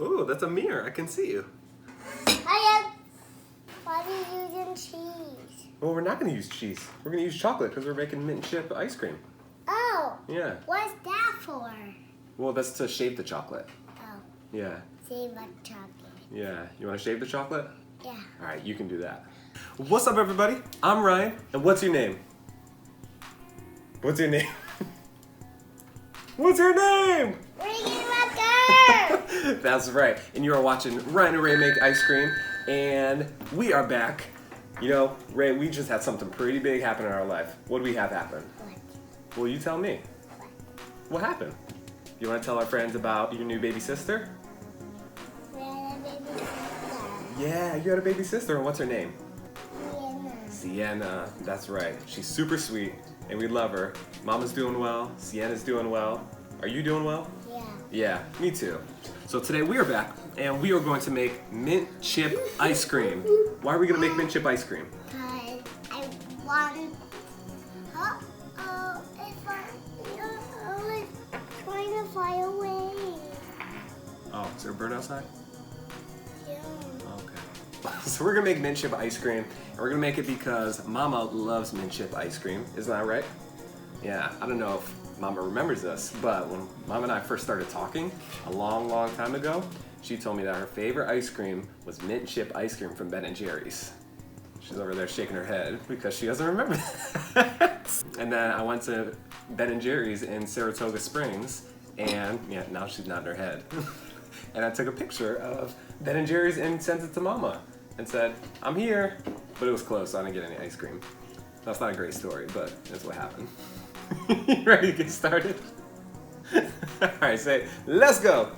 Oh, that's a mirror. I can see you. Why are you using cheese? Well, we're not going to use cheese. We're going to use chocolate because we're making mint chip ice cream. Oh. Yeah. What's that for? Well, that's to shape the chocolate. Oh. Yeah. Save the chocolate. Yeah. You want to shave the chocolate? Yeah. All right, you can do that. What's up, everybody? I'm Ryan, and what's your name? What's your name? What's your name? That's right. And you are watching Rae and I make ice cream, and we are back. You know, Rae, we just had something pretty big happen in our life. What do we have happen? What? Well, you tell me. What happened? You want to tell our friends about your new baby sister? We had a baby sister. Yeah, you had a baby sister, and what's her name? Sienna. Sienna. That's right. She's super sweet, and we love her. Mama's doing well. Sienna's doing well. Are you doing well? Yeah. Yeah, me too. So today we are back, and we are going to make mint chip ice cream. Why are we going to make mint chip ice cream? Because I want... Uh-oh, it's trying to fly away. Oh, is there a bird outside? Yeah. Okay. So we're going to make mint chip ice cream, and we're going to make it because Mama loves mint chip ice cream. Isn't that right? Yeah, I don't know if Mama remembers this, but when Mom and I first started talking a long time ago, she told me that her favorite ice cream was mint chip ice cream from Ben & Jerry's. She's over there shaking her head because she doesn't remember that. And then I went to Ben & Jerry's in Saratoga Springs, and yeah, now she's nodding her head. And I took a picture of Ben & Jerry's and sent it to Mama and said, I'm here, but it was closed, so I didn't get any ice cream. That's not a great story, but that's what happened. You ready to get started? Alright, say, let's go!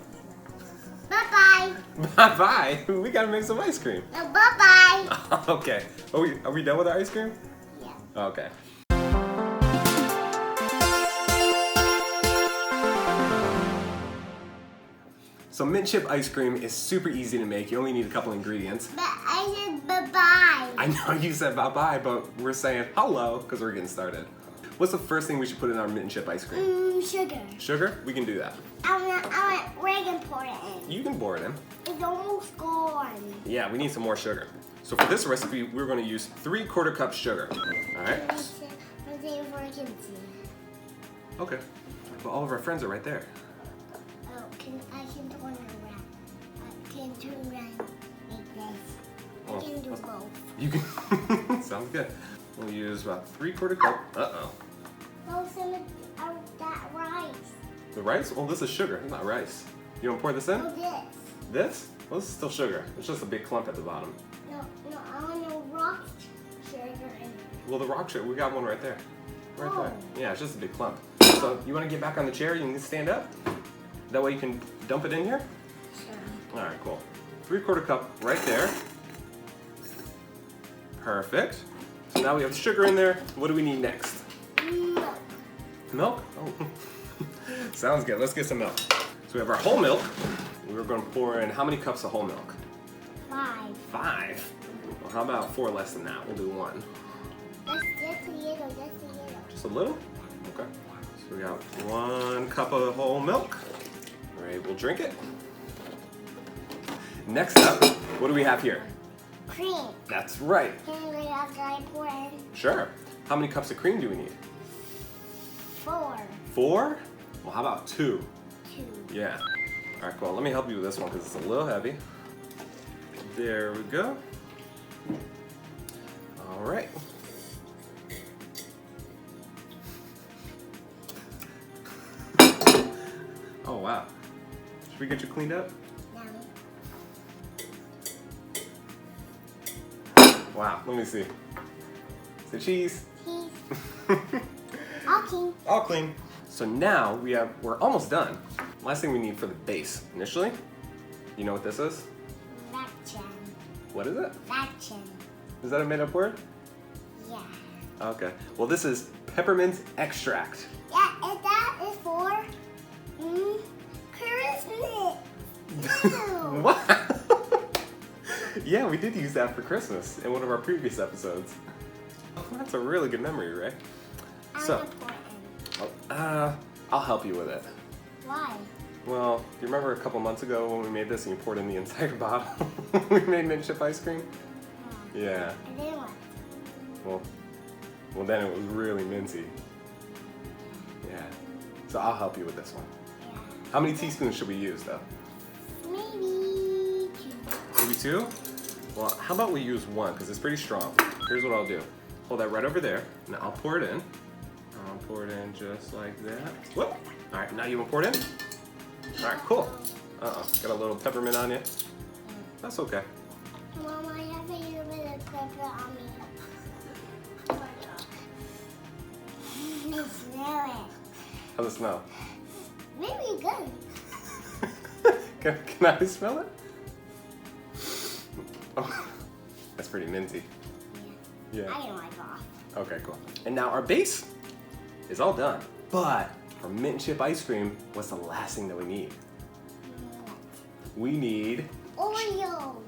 Bye-bye. Bye-bye? We gotta make some ice cream. No, bye-bye. Okay. Are we done with our ice cream? Yeah. Okay. So mint chip ice cream is super easy to make. You only need a couple ingredients. But I said bye-bye. I know you said bye-bye, but we're saying hello because we're getting started. What's the first thing we should put in our mint chip ice cream? Sugar. Sugar? We can do that. I want Reagan pour it in. You can pour it in. It's almost gone. Yeah, we need some more sugar. So for this recipe, we're going to use 3/4 cup sugar. All right? Let's see if I can see. Okay. But all of our friends are right there. Oh, I can turn around. I can turn around like this. Oh, I can do both. You can. Sounds good. We'll use about 3/4 cup. Uh-oh. No, some of that rice. The rice? Well, this is sugar, it's not rice. You want to pour this in? No, this. This? Well, this is still sugar. It's just a big clump at the bottom. No, I want no rock sugar in it. Well, the rock sugar, we got one right there. Right Oh. there. Yeah, it's just a big clump. So, you want to get back on the chair? You can stand up? That way you can dump it in here? Sure. All right, cool. 3/4 cup right there. Perfect. So now we have sugar in there. What do we need next? Milk. Milk? Oh. Sounds good. Let's get some milk. So we have our whole milk. We're going to pour in how many cups of whole milk? 5. 5. Well, how about 4 less than that? We'll do 1. That's a little. Just a little? Okay. So we got 1 cup of whole milk. All right, we'll drink it. Next up, what do we have here? Cream. That's right. Can we have dry pour in? Sure. How many cups of cream do we need? 4. 4? Well, how about 2? 2. Yeah. All right, cool. Let me help you with this one because it's a little heavy. There we go. All right. Oh, wow. Should we get you cleaned up? No. Wow, let me see. Say cheese. Cheese. All clean. All clean. So now we're almost done. Last thing we need for the base. Initially, you know what this is? Vacuum. What is it? Vacuum. Is that a made-up word? Yeah. Okay. Well, this is peppermint extract. Yeah, and that is for Christmas. Ew. What? Yeah, we did use that for Christmas in one of our previous episodes. That's a really good memory, Rae. So, I'm important. I'll help you with it. Why? Well, do you remember a couple months ago when we made this and you poured in the entire bottle? We made mint chip ice cream? Yeah. I didn't want Well, then it was really minty. Yeah. So I'll help you with this one. Yeah. How many teaspoons should we use, though? Maybe 2. Maybe 2? Well, how about we use 1, because it's pretty strong. Here's what I'll do. Hold that right over there. Now I'll pour it in. I'll pour it in just like that. Whoop! All right, now you want to pour it in? All right, cool. Uh-oh, got a little peppermint on you. That's okay. Mom, I have a little bit of pepper on me. I smell it. How's it smell? Maybe good. Can I smell it? Oh, that's pretty minty. Yeah. I can wipe off. Okay, cool. And now our base is all done. But for mint chip ice cream, what's the last thing that we need? We need... Oreos.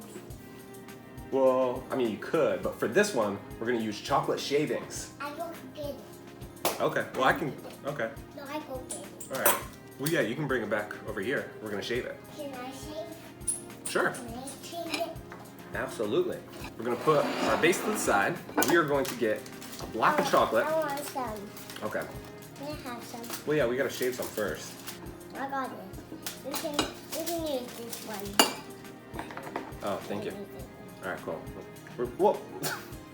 Well, I mean, you could, but for this one, we're gonna use chocolate shavings. I go get it. Okay, well I can, okay. No, I go get it. All right. Well, yeah, you can bring it back over here. We're gonna shave it. Can I shave? Sure. Can I shave it? Absolutely. We're gonna put our base to the side. We are going to get a block of chocolate. I want some. Okay. Can I have some? Well, yeah, we gotta shave some first. I got it. We can use this one. Oh, thank you. All right, cool. Whoa.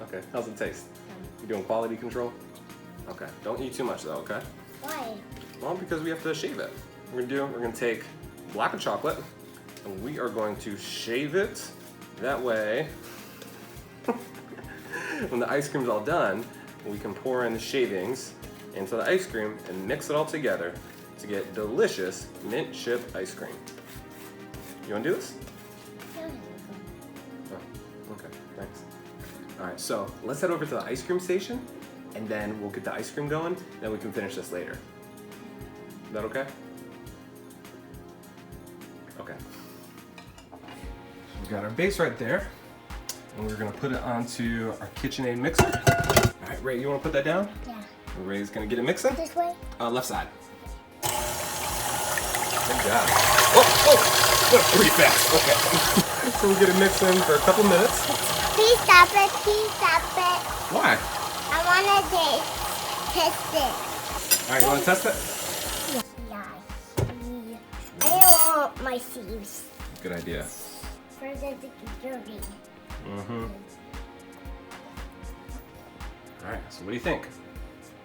Okay, how's it taste? You doing quality control? Okay, don't eat too much though, okay? Why? Well, because we have to shave it. We're gonna take a block of chocolate and we are going to shave it. That way, when the ice cream's all done, we can pour in the shavings into the ice cream and mix it all together to get delicious mint chip ice cream. You wanna do this? Oh, okay, thanks. All right, so let's head over to the ice cream station and then we'll get the ice cream going, then we can finish this later. Is that okay? Okay. We've got our base right there, and we're gonna put it onto our KitchenAid mixer. All right, Ray, you wanna put that down? Yeah. Ray's gonna get it mixing. This way? Left side. Good job. Oh, pretty fast. Okay. So we'll get it mixing for a couple minutes. Please stop it. Please stop it. Why? I want to test it. All right, you wanna test it? Yeah. I don't want my sleeves. Good idea. First, I think it's dirty. Mm-hmm. All right, so what do you think?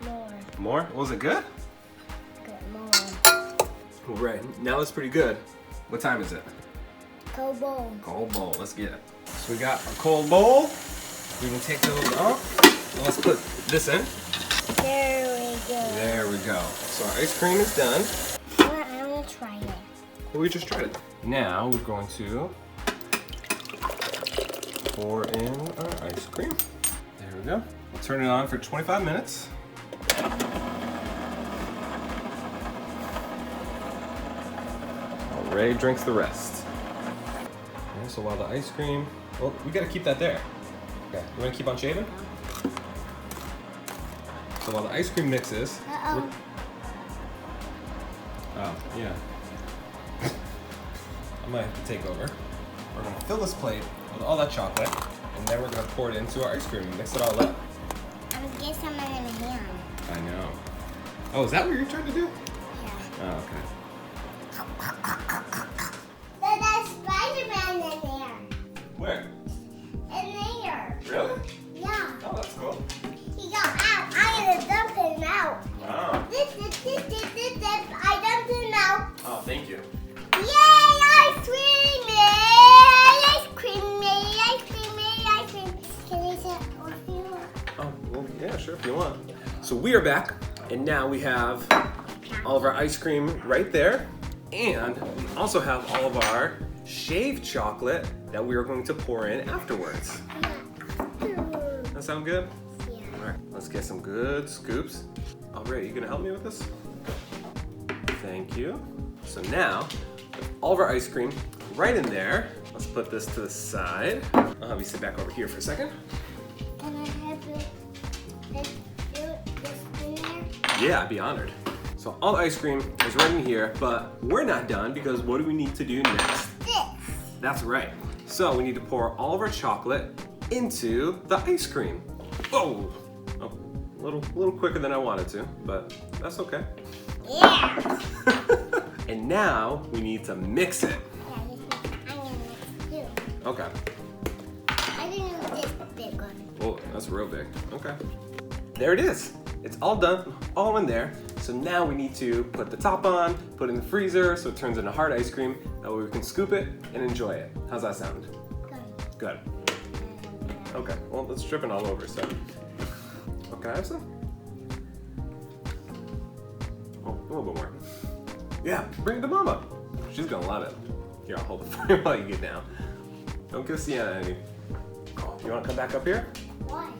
More. More? Was it good? Good. More. All right, now it's pretty good. What time is it? Cold bowl. Cold bowl, let's get it. So we got our cold bowl. We can take those off. And let's put this in. There we go. There we go. So our ice cream is done. I want to try it. Well, we just tried it. Now we're going to pour in our ice cream. There we go. We'll turn it on for 25 minutes. Ray drinks the rest. Okay, so while the ice cream, well, we gotta keep that there. Okay, you wanna keep on shaving? So while the ice cream mixes, Uh-oh. oh, yeah. I might have to take over. We're gonna fill this plate with all that chocolate, and then we're gonna pour it into our ice cream and mix it all up. I'm gonna get some in my hand. I know. Oh, is that what you're trying to do? Yeah. Oh, okay. There's Spider-Man in there. Where? In there. Really? Yeah. Oh, that's cool. He got out. I gotta dump him out. Wow. This. I dumped him out. Oh, thank you. Yay! Ice cream! Yay! Ice cream! Yay! Ice cream! Yay! Ice cream! Can I sit with you? Oh, well, yeah, sure, if you want. So we are back, and now we have all of our ice cream right there, and we also have all of our shaved chocolate that we are going to pour in afterwards. That sound good? Yeah. All right, let's get some good scoops. All right, you gonna help me with this? Thank you. So now, with all of our ice cream right in there, let's put this to the side. I'll have you sit back over here for a second. Can I have you do this in there? Yeah, I'd be honored. So So all the ice cream is right in here, but we're not done because what do we need to do next? This. That's right. So we need to pour all of our chocolate into the ice cream. Oh, a little quicker than I wanted to, but that's okay. Yeah. And now we need to mix it. Yeah, I'm gonna mix too. Okay. I didn't know this big one. Oh, that's real big. Okay. There it is. It's all done, all in there. So now we need to put the top on, put it in the freezer so it turns into hard ice cream. That way we can scoop it and enjoy it. How's that sound? Good. Good. Okay, well, it's dripping all over, so. Oh, can I have some? Oh, a little bit more. Yeah, bring it to Mama. She's gonna love it. Here, I'll hold it for you while you get down. Don't give Sienna any. Oh, you wanna come back up here? Why?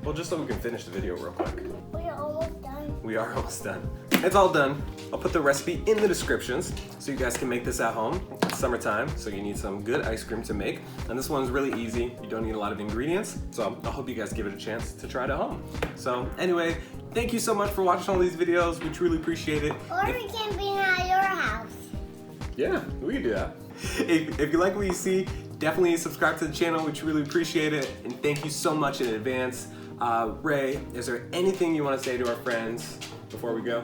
Well, just so we can finish the video real quick. We're almost done. We are almost done. It's all done. I'll put the recipe in the descriptions so you guys can make this at home. It's summertime, so you need some good ice cream to make. And this one's really easy. You don't need a lot of ingredients. So I hope you guys give it a chance to try it at home. So anyway, thank you so much for watching all these videos. We truly appreciate it. Or we can be at your house. Yeah, we can do that. If you like what you see, definitely subscribe to the channel. We truly appreciate it. And thank you so much in advance. Rae, is there anything you want to say to our friends before we go?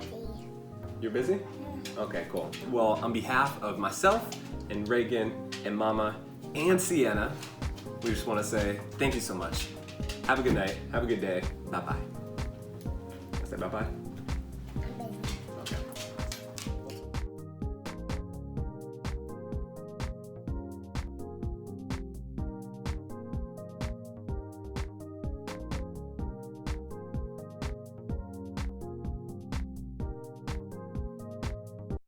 You're busy? Okay, cool. Well, on behalf of myself and Reagan and Mama and Sienna, we just want to say thank you so much. Have a good night. Have a good day. Bye-bye. Say bye-bye.